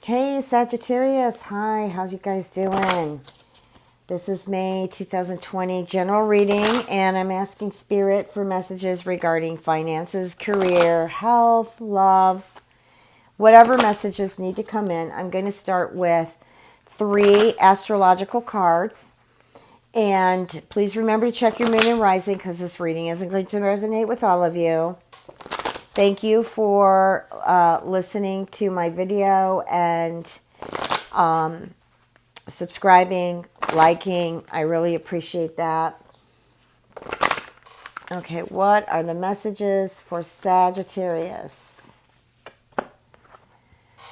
Hey Sagittarius, hi, how's you guys doing? This is May 2020 general reading, and I'm asking Spirit for messages regarding finances, career, health, love, whatever messages need to come in. I'm going to start with 3 astrological cards, and please remember to check your moon and rising because this reading isn't going to resonate with all of you. Thank you for listening to my video and subscribing, liking. I really appreciate that. Okay, what are the messages for Sagittarius?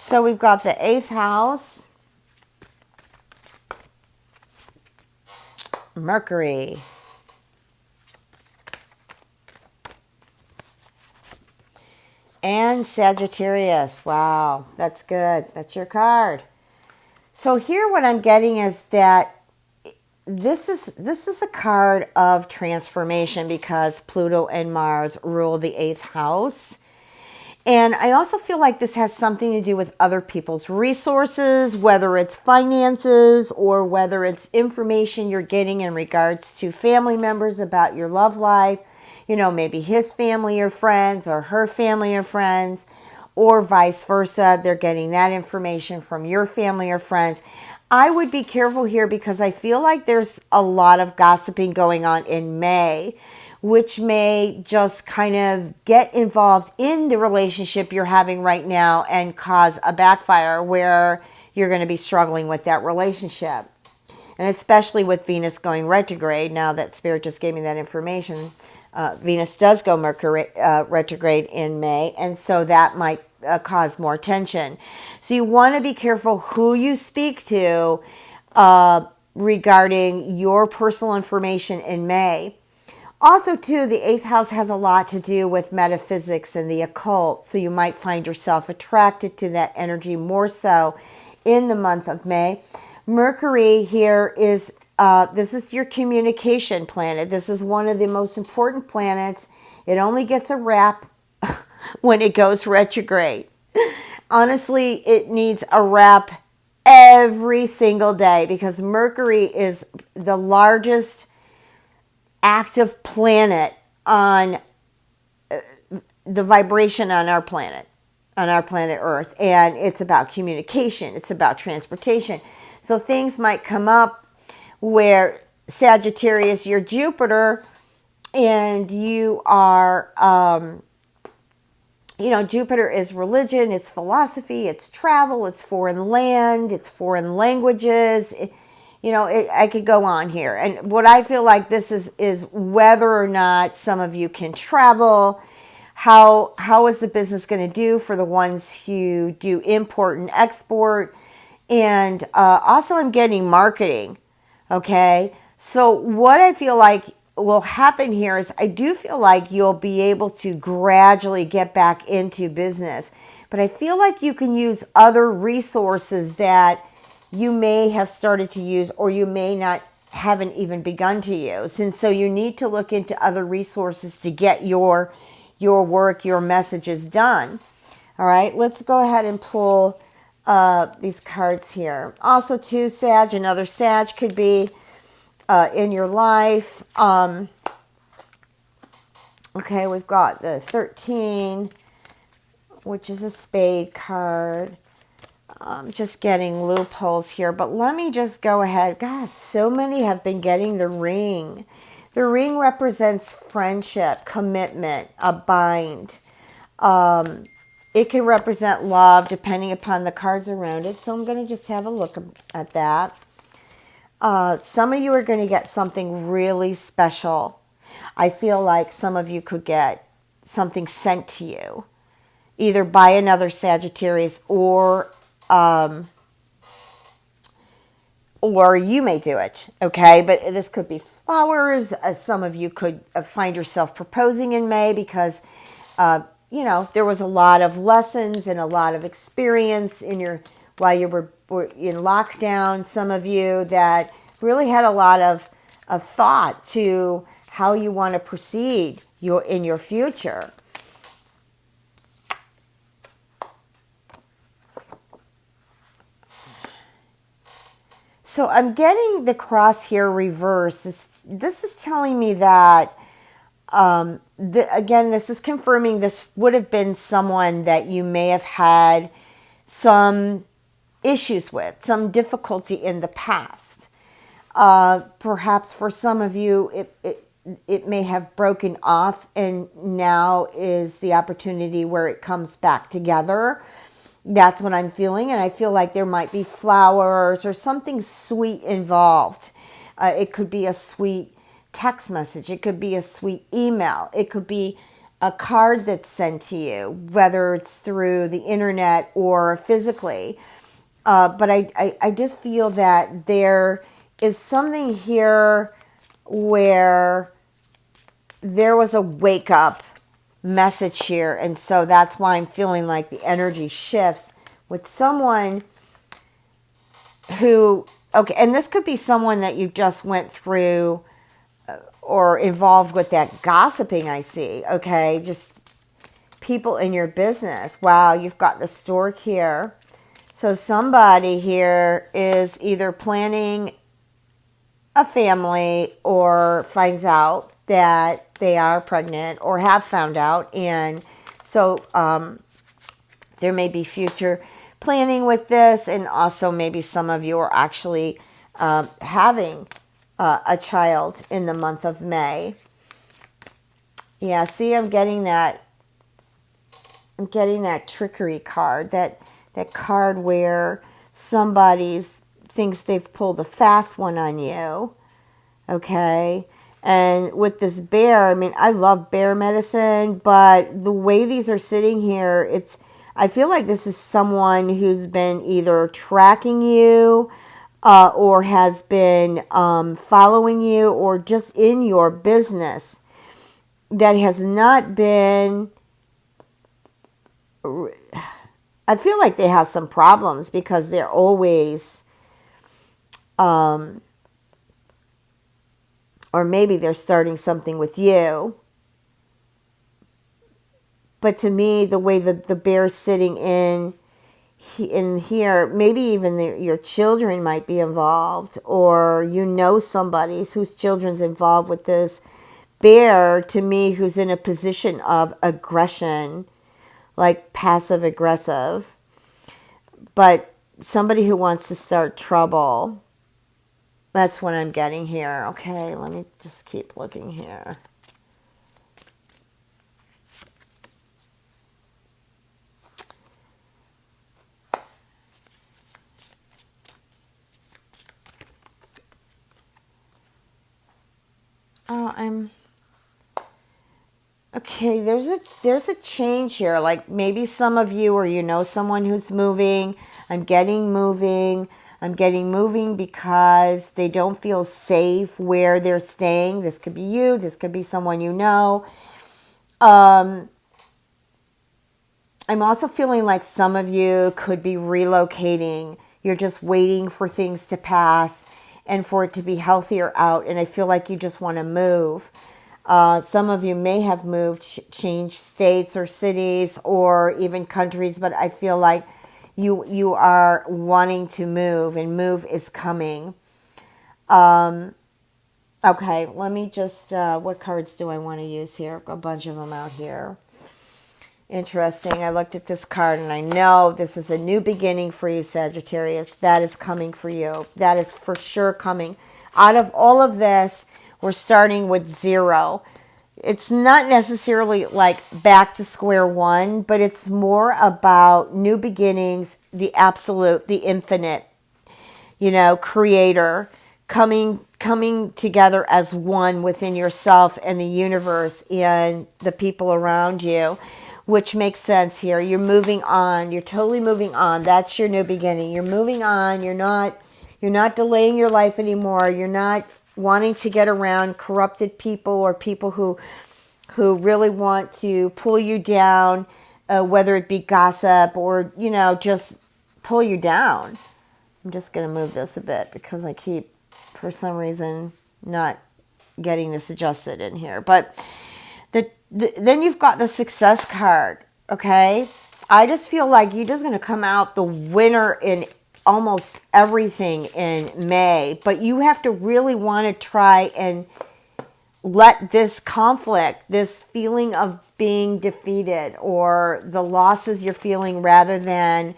So we've got the 8th house, Mercury, and Sagittarius. Wow, that's good. That's your card. So here what I'm getting is that this is a card of transformation because Pluto and Mars rule the 8th house. And I also feel like this has something to do with other people's resources, whether it's finances or whether it's information you're getting in regards to family members about your love life. You know, maybe his family or friends or her family or friends, or vice versa. They're getting that information from your family or friends. I would be careful here because I feel like there's a lot of gossiping going on in May, which may just kind of get involved in the relationship you're having right now and cause a backfire where you're going to be struggling with that relationship. And especially with Venus going retrograde, now that Spirit just gave me that information, Venus does go Mercury retrograde in May, and so that might cause more tension. So you want to be careful who you speak to regarding your personal information in May. Also, too, the 8th house has a lot to do with metaphysics and the occult, so you might find yourself attracted to that energy more so in the month of May. Mercury here is, this is your communication planet. This is one of the most important planets. It only gets a rap when it goes retrograde. Honestly, it needs a rap every single day because Mercury is the largest active planet on the vibration on our planet Earth, and it's about communication, it's about transportation. So things might come up where Sagittarius, you're Jupiter, and you are Jupiter is religion, it's philosophy, it's travel, it's foreign land, it's foreign languages. I could go on here. And what I feel like this is whether or not some of you can travel. How is the business going to do for the ones who do import and export? And also I'm getting marketing. Okay. So what I feel like will happen here is I do feel like you'll be able to gradually get back into business. But I feel like you can use other resources that you may have started to use or you may not haven't even begun to use. And so you need to look into other resources to get your work, your messages done. All right, let's go ahead and pull these cards here. Also, too, Sag, another Sag could be in your life. Okay, we've got the 13, which is a spade card. I'm just getting loopholes here, but let me just go ahead. God, so many have been getting the ring. The ring represents friendship, commitment, a bind. It can represent love depending upon the cards around it. So I'm going to just have a look at that. Some of you are going to get something really special. I feel like some of you could get something sent to you, either by another Sagittarius or you may do it, okay? But this could be flowers. Some of you could find yourself proposing in May because, there was a lot of lessons and a lot of experience while you were in lockdown. Some of you that really had a lot of thought to how you want to proceed in your future. So I'm getting the cross here reversed. This is telling me that, again, this is confirming this would have been someone that you may have had some issues with, some difficulty in the past. Perhaps for some of you, it may have broken off, and now is the opportunity where it comes back together. That's what I'm feeling, and I feel like there might be flowers or something sweet involved. It could be a sweet text message. It could be a sweet email. It could be a card that's sent to you, whether it's through the internet or physically. But I just feel that there is something here where there was a wake up message here. And so that's why I'm feeling like the energy shifts with someone who, okay, and this could be someone that you just went through or involved with that gossiping I see, okay? Just people in your business. Wow, you've got the stork here. So somebody here is either planning a family or finds out that they are pregnant or have found out. And so there may be future planning with this. And also maybe some of you are actually having a child in the month of May. Yeah, see, I'm getting that trickery card, that card where somebody thinks they've pulled a fast one on you, okay? And with this bear, I mean, I love bear medicine, but the way these are sitting here, I feel like this is someone who's been either tracking you or has been following you or just in your business that has not been... I feel like they have some problems because they're always, or maybe they're starting something with you. But to me, the way the bear's sitting in here, maybe even your children might be involved, or you know somebody whose children's involved with this bear, to me, who's in a position of aggression, like passive aggressive, but somebody who wants to start trouble. That's what I'm getting here. Okay, let me just keep looking here. Okay, there's a change here. Like maybe some of you, or you know someone who's moving. I'm getting moving. I'm getting moving because they don't feel safe where they're staying. This could be you. This could be someone you know. I'm also feeling like some of you could be relocating. You're just waiting for things to pass and for it to be healthier out. And I feel like you just want to move. Some of you may have moved, changed states or cities or even countries, but I feel like you are wanting to move, and move is coming. Okay, let me just, what cards do I want to use here? I've got a bunch of them out here. Interesting. I looked at this card and I know this is a new beginning for you, Sagittarius. That is coming for you. That is for sure coming. Out of all of this, we're starting with 0. It's not necessarily like back to square one, but it's more about new beginnings, the absolute, the infinite, creator coming together as one within yourself and the universe and the people around you, which makes sense here. You're moving on. You're totally moving on. That's your new beginning. You're moving on. You're not delaying your life anymore. You're not wanting to get around corrupted people or people who really want to pull you down, whether it be gossip or, just pull you down. I'm just going to move this a bit because I keep, for some reason, not getting this adjusted in here. But then you've got the success card, okay? I just feel like you're just going to come out the winner in almost everything in May, but you have to really want to try and let this conflict, this feeling of being defeated or the losses you're feeling rather than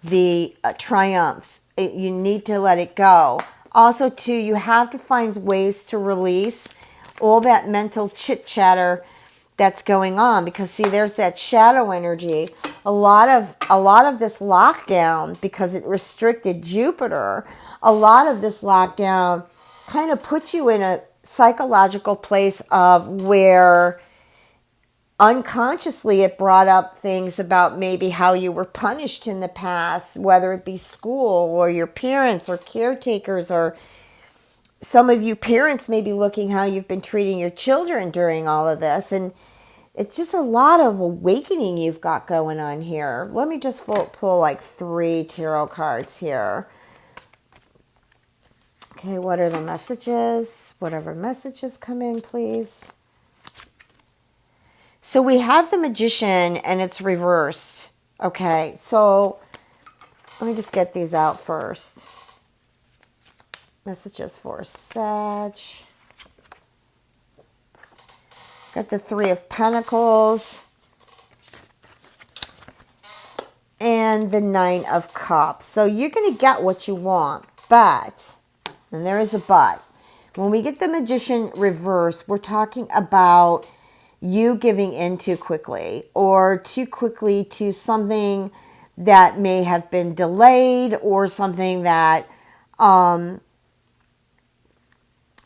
the triumphs, you need to let it go. Also, too, you have to find ways to release all that mental chit chatter that's going on, because see, there's that shadow energy. A lot of this lockdown, because it restricted Jupiter, a lot of this lockdown kind of puts you in a psychological place of where unconsciously it brought up things about maybe how you were punished in the past, whether it be school or your parents or caretakers, or some of you parents may be looking how you've been treating your children during all of this. And it's just a lot of awakening you've got going on here. Let me just pull like 3 tarot cards here. Okay, what are the messages? Whatever messages come in, please. So we have the Magician and it's reversed. Okay, so let me just get these out first. Messages for Sag. Got the 3 of Pentacles. And the 9 of Cups. So you're going to get what you want. But, and there is a but, when we get the Magician reversed, we're talking about you giving in too quickly, or too quickly to something that may have been delayed, or something that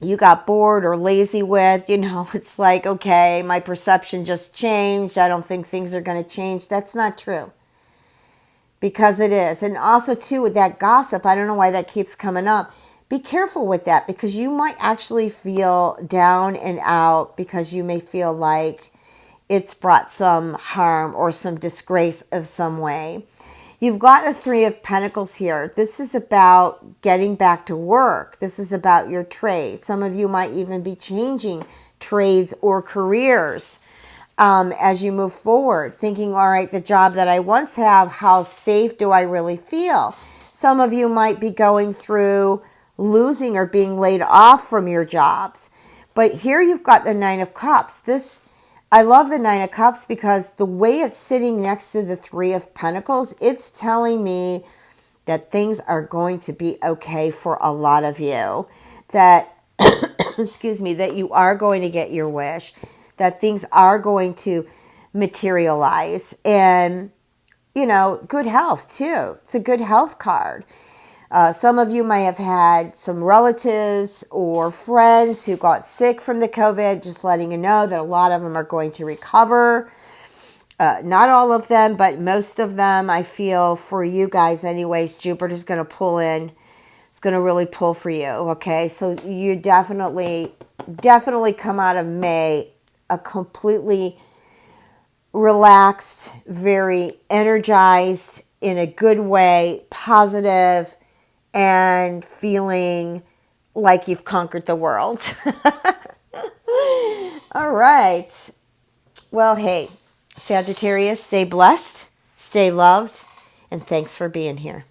you got bored or lazy with. You know, it's like, okay, my perception just changed. I don't think things are going to change. That's not true. Because it is. And also, too, with that gossip, I don't know why that keeps coming up. Be careful with that, because you might actually feel down and out, because you may feel like it's brought some harm or some disgrace of some way. You've got the 3 of Pentacles here. This is about getting back to work. This is about your trade. Some of you might even be changing trades or careers as you move forward, thinking, all right, the job that I once have, how safe do I really feel? Some of you might be going through losing or being laid off from your jobs. But here you've got the 9 of Cups. I love the 9 of Cups because the way it's sitting next to the 3 of Pentacles, it's telling me that things are going to be okay for a lot of you. That, excuse me, that you are going to get your wish. That things are going to materialize. And, you know, good health too. It's a good health card. Some of you may have had some relatives or friends who got sick from the COVID, just letting you know that a lot of them are going to recover. Not all of them, but most of them, I feel, for you guys anyways, Jupiter's going to pull in. It's going to really pull for you, okay? So you definitely come out of May a completely relaxed, very energized, in a good way, positive, and feeling like you've conquered the world. All right. Well, hey, Sagittarius, stay blessed, stay loved, and thanks for being here.